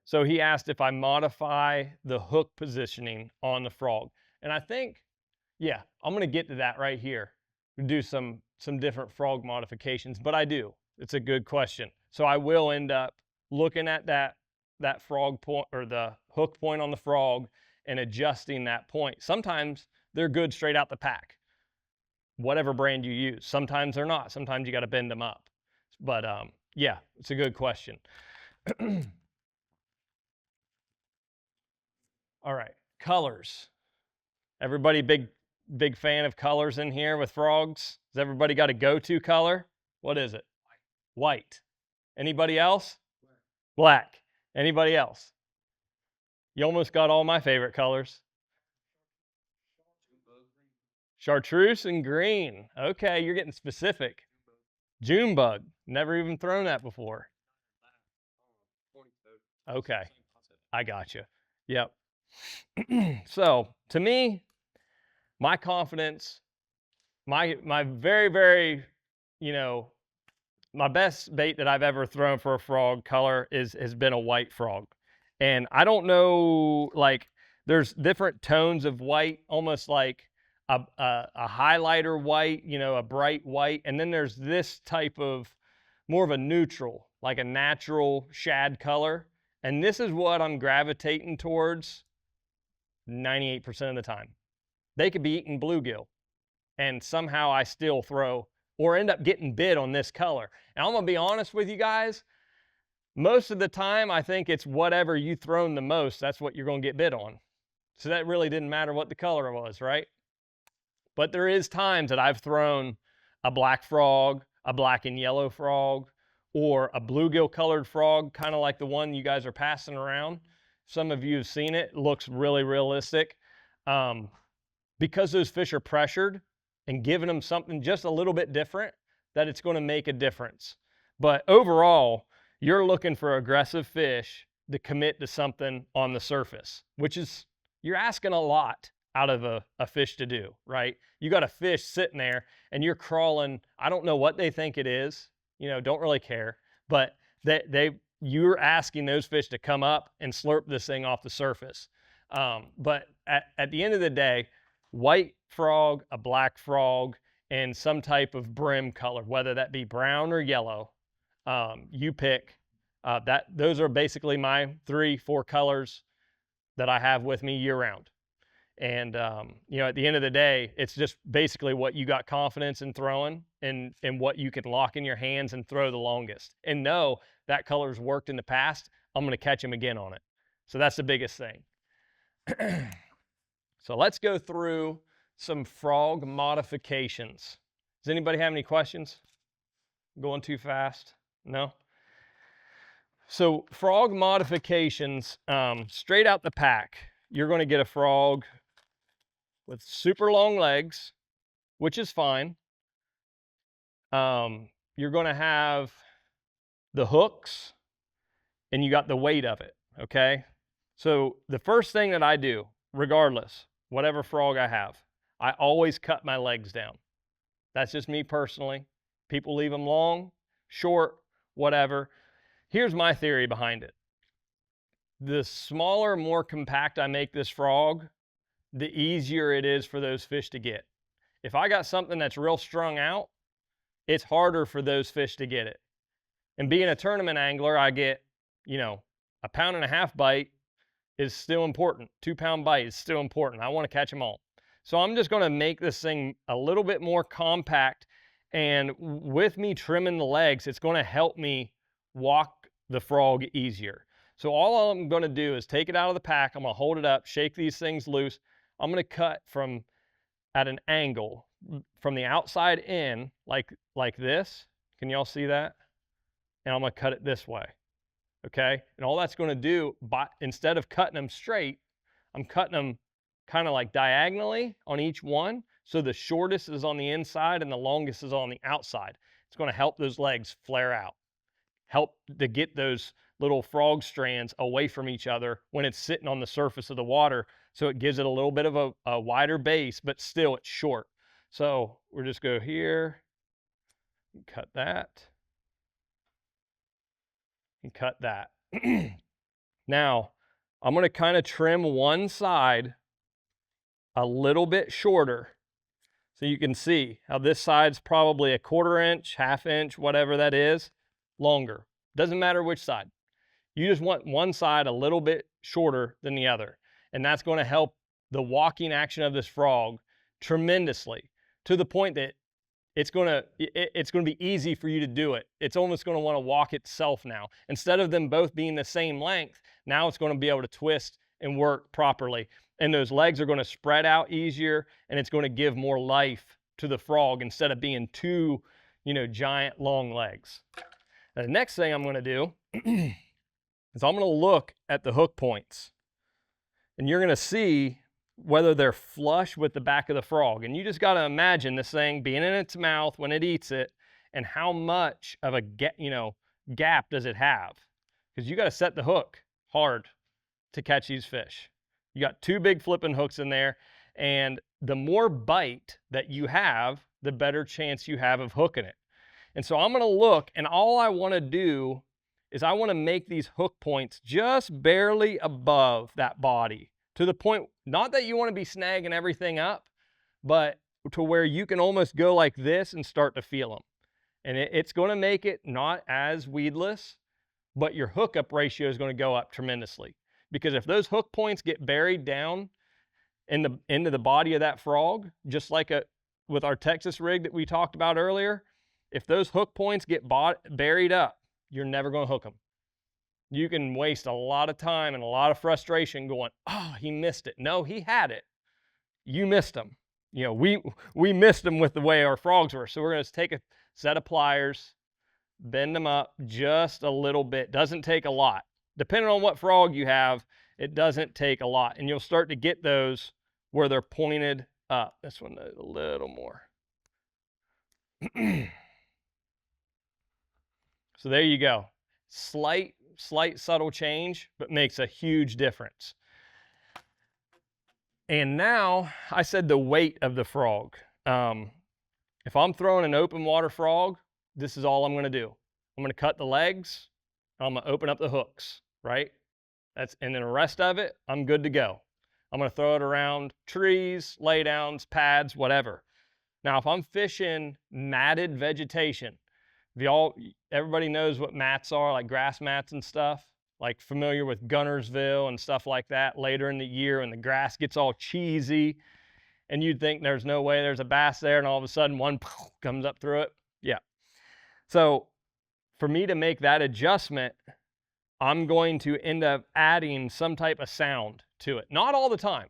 So he asked if I modify the hook positioning on the frog. And I think, yeah, I'm gonna get to that right here. We do some different frog modifications, but I do. It's a good question. So I will end up looking at that frog point or the hook point on the frog and adjusting that point. Sometimes they're good straight out the pack, whatever brand you use. Sometimes they're not. Sometimes you got to bend them up. But yeah, it's a good question. All right, colors. Everybody big fan of colors in here with frogs? Has everybody got a go-to color? What is it? White. Anybody else? Black. Anybody else? You almost got all my favorite colors. Chartreuse and green. Okay, you're getting specific. Junebug. Never even thrown that before. Okay, I got you. Yep. So to me, my confidence, my very, my best bait that I've ever thrown for a frog color has been a white frog. And I don't know, like, there's different tones of white, almost like a highlighter white, a bright white. And then there's this type of more of a neutral, like a natural shad color. And this is what I'm gravitating towards 98% of the time. They could be eating bluegill, and somehow I still throw or end up getting bit on this color. And I'm gonna be honest with you guys, most of the time I think it's whatever you thrown the most, that's what you're gonna get bit on. So that really didn't matter what the color was, right? But there is times that I've thrown a black frog, a black and yellow frog, or a bluegill colored frog, kind of like the one you guys are passing around. Some of you have seen it. It looks really realistic. Because those fish are pressured and giving them something just a little bit different, that it's going to make a difference. But overall, you're looking for aggressive fish to commit to something on the surface, which is, you're asking a lot out of a fish to do, right? You got a fish sitting there and you're crawling, I don't know what they think it is, don't really care, but you're asking those fish to come up and slurp this thing off the surface. But at the end of the day, white frog, a black frog, and some type of brim color, whether that be brown or yellow, you pick. Those are basically my 3-4 colors that I have with me year round. And at the end of the day, it's just basically what you got confidence in throwing and what you can lock in your hands and throw the longest. And know that color's worked in the past, I'm going to catch him again on it. So that's the biggest thing. So let's go through some frog modifications. Does anybody have any questions? Going too fast? No? So frog modifications, straight out the pack, you're going to get a frog with super long legs, which is fine. You're going to have the hooks, and you got the weight of it, okay? So the first thing that I do, regardless, whatever frog I have, I always cut my legs down. That's just me personally. People leave them long, short, whatever. Here's my theory behind it. The smaller, more compact I make this frog, the easier it is for those fish to get. If I got something that's real strung out, it's harder for those fish to get it. And being a tournament angler, I get, a 1.5 pound bite is still important. 2-pound bite is still important. I want to catch them all. So I'm just going to make this thing a little bit more compact, and with me trimming the legs, it's going to help me walk the frog easier. So all I'm going to do is take it out of the pack. I'm going to hold it up, shake these things loose. I'm going to cut at an angle from the outside in, like this. Can y'all see that? And I'm going to cut it this way. Okay? And all that's going to do, instead of cutting them straight, I'm cutting them kind of like diagonally on each one. So the shortest is on the inside and the longest is on the outside. It's going to help those legs flare out. Help to get those little frog strands away from each other when it's sitting on the surface of the water. So it gives it a little bit of a wider base, but still it's short. So we'll just go here, cut that, and cut that. Now, I'm gonna kind of trim one side a little bit shorter. So you can see how this side's probably a 1/4 inch, 1/2 inch, whatever that is, longer. Doesn't matter which side. You just want one side a little bit shorter than the other. And that's going to help the walking action of this frog tremendously, to the point that it's going to be easy for you to do it. It's almost going to want to walk itself now. Instead of them both being the same length, now it's going to be able to twist and work properly. And those legs are going to spread out easier, and it's going to give more life to the frog instead of being two, giant long legs. Now, the next thing I'm going to do is I'm going to look at the hook points, and you're going to see whether they're flush with the back of the frog. And you just got to imagine this thing being in its mouth when it eats it, and how much of a gap does it have? Because you got to set the hook hard to catch these fish. You got 2 big flipping hooks in there, and the more bite that you have, the better chance you have of hooking it. And so I'm going to look, and all I want to do is I want to make these hook points just barely above that body, to the point, not that you want to be snagging everything up, but to where you can almost go like this and start to feel them. And it's going to make it not as weedless, but your hookup ratio is going to go up tremendously. Because if those hook points get buried down into the body of that frog, just like with our Texas rig that we talked about earlier, if those hook points get buried up, you're never going to hook them. You can waste a lot of time and a lot of frustration going, oh, he missed it. No, he had it. You missed him. We missed him with the way our frogs were. So we're going to take a set of pliers, bend them up just a little bit. Doesn't take a lot. Depending on what frog you have, it doesn't take a lot. And you'll start to get those where they're pointed up. This one a little more. So there you go. Slight subtle change, but makes a huge difference. And now, I said the weight of the frog. If I'm throwing an open water frog, this is all I'm going to do. I'm going to cut the legs. I'm going to open up the hooks, right? And then the rest of it, I'm good to go. I'm going to throw it around trees, laydowns, pads, whatever. Now, if I'm fishing matted vegetation, everybody knows what mats are, like grass mats and stuff, like familiar with Gunnersville and stuff like that later in the year, and the grass gets all cheesy, and you'd think there's no way there's a bass there, and all of a sudden one comes up through it. Yeah. So for me to make that adjustment, I'm going to end up adding some type of sound to it. Not all the time.